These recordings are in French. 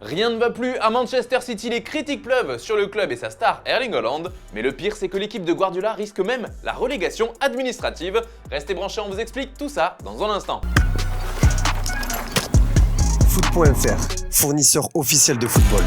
Rien ne va plus à Manchester City, les critiques pleuvent sur le club et sa star Erling Haaland, mais le pire c'est que l'équipe de Guardiola risque même la relégation administrative. Restez branchés, on vous explique tout ça dans un instant. Foot.fr, fournisseur officiel de football.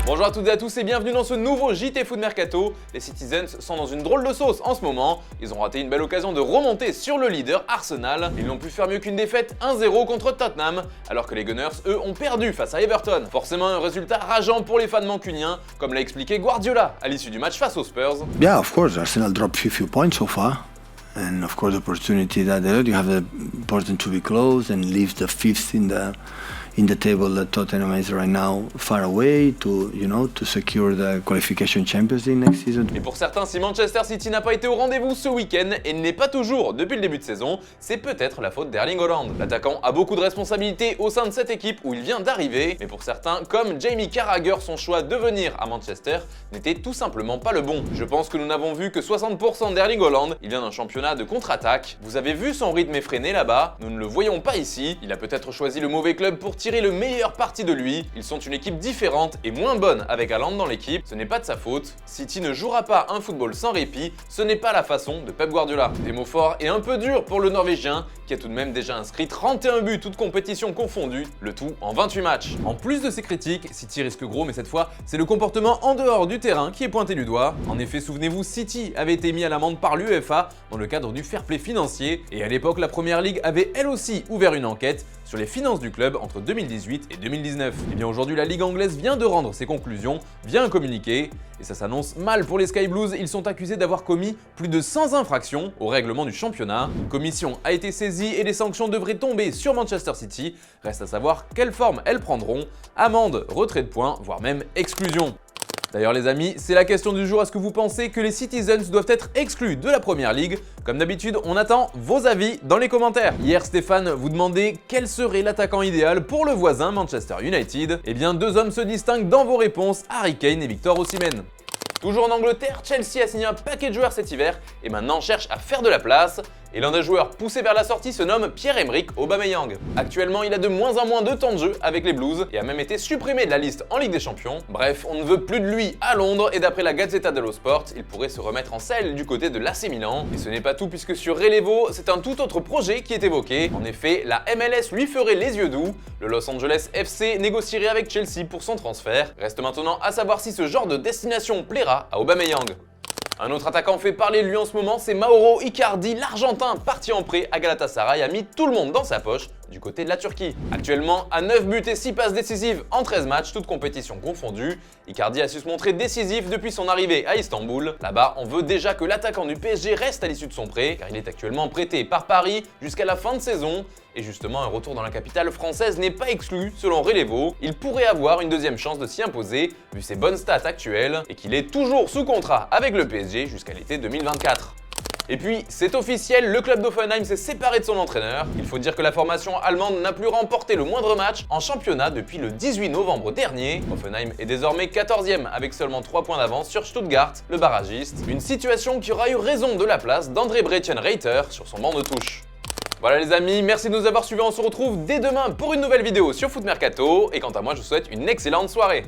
Bonjour à toutes et à tous et bienvenue dans ce nouveau JT Foot Mercato. Les Citizens sont dans une drôle de sauce en ce moment. Ils ont raté une belle occasion de remonter sur le leader Arsenal. Ils n'ont pu faire mieux qu'une défaite 1-0 contre Tottenham, alors que les Gunners, eux, ont perdu face à Everton. Forcément un résultat rageant pour les fans mancuniens, comme l'a expliqué Guardiola à l'issue du match face aux Spurs. Yeah, of course, Arsenal dropped a few points so far. And of course, the opportunity that you have the important to be close and leave the fifth in the table that Tottenham is right now far away to secure the qualification Champions League next season. Et pour certains, si Manchester City n'a pas été au rendez-vous ce week-end et n'est pas toujours depuis le début de saison, c'est peut-être la faute d'Erling Haaland. L'attaquant a beaucoup de responsabilités au sein de cette équipe où il vient d'arriver, mais pour certains, comme Jamie Carragher, son choix de venir à Manchester n'était tout simplement pas le bon. Je pense que nous n'avons vu que 60% d'Erling Haaland, il vient d'un championnat de contre-attaque. Vous avez vu son rythme effréné là-bas, nous ne le voyons pas ici. Il a peut-être choisi le mauvais club pour tirer le meilleur parti de lui. Ils sont une équipe différente et moins bonne avec Haaland dans l'équipe. Ce n'est pas de sa faute. City ne jouera pas un football sans répit. Ce n'est pas la façon de Pep Guardiola. Des mots forts et un peu durs pour le Norvégien qui a tout de même déjà inscrit 31 buts toutes compétitions confondues, le tout en 28 matchs. En plus de ces critiques, City risque gros, mais cette fois, c'est le comportement en dehors du terrain qui est pointé du doigt. En effet, souvenez-vous, City avait été mis à l'amende par l'UEFA dans le cadre du fair play financier et à l'époque, la Première Ligue avait elle aussi ouvert une enquête sur les finances du club entre 2018 et 2019. Et bien aujourd'hui, la Ligue anglaise vient de rendre ses conclusions via un communiqué et ça s'annonce mal pour les Sky Blues. Ils sont accusés d'avoir commis plus de 100 infractions au règlement du championnat. Une commission a été saisie et les sanctions devraient tomber sur Manchester City. Reste à savoir quelle forme elles prendront. Amende, retrait de points, voire même exclusion. D'ailleurs les amis, c'est la question du jour, est-ce que vous pensez que les Citizens doivent être exclus de la Première Ligue? Comme d'habitude, on attend vos avis dans les commentaires. Hier, Stéphane vous demandait quel serait l'attaquant idéal pour le voisin Manchester United. Eh bien, deux hommes se distinguent dans vos réponses, Harry Kane et Victor Osimhen. Toujours en Angleterre, Chelsea a signé un paquet de joueurs cet hiver et maintenant cherche à faire de la place. Et l'un des joueurs poussés vers la sortie se nomme Pierre-Emerick Aubameyang. Actuellement, il a de moins en moins de temps de jeu avec les Blues et a même été supprimé de la liste en Ligue des Champions. Bref, on ne veut plus de lui à Londres et d'après la Gazzetta dello Sport, il pourrait se remettre en selle du côté de l'AC Milan. Et ce n'est pas tout puisque sur Relevo, c'est un tout autre projet qui est évoqué. En effet, la MLS lui ferait les yeux doux. Le Los Angeles FC négocierait avec Chelsea pour son transfert. Reste maintenant à savoir si ce genre de destination plaira à Aubameyang. Un autre attaquant fait parler de lui en ce moment, c'est Mauro Icardi, l'Argentin parti en prêt à Galatasaray, a mis tout le monde dans sa poche du côté de la Turquie. Actuellement, à 9 buts et 6 passes décisives en 13 matchs, toutes compétitions confondues, Icardi a su se montrer décisif depuis son arrivée à Istanbul. Là-bas, on veut déjà que l'attaquant du PSG reste à l'issue de son prêt, car il est actuellement prêté par Paris jusqu'à la fin de saison. Et justement, un retour dans la capitale française n'est pas exclu selon Relevo. Il pourrait avoir une deuxième chance de s'y imposer, vu ses bonnes stats actuelles, et qu'il est toujours sous contrat avec le PSG jusqu'à l'été 2024. Et puis, c'est officiel, le club d'Hoffenheim s'est séparé de son entraîneur. Il faut dire que la formation allemande n'a plus remporté le moindre match en championnat depuis le 18 novembre dernier. Hoffenheim est désormais 14e avec seulement 3 points d'avance sur Stuttgart, le barragiste. Une situation qui aura eu raison de la place d'André Brechenreiter sur son banc de touche. Voilà les amis, merci de nous avoir suivis, on se retrouve dès demain pour une nouvelle vidéo sur Foot Mercato. Et quant à moi, je vous souhaite une excellente soirée.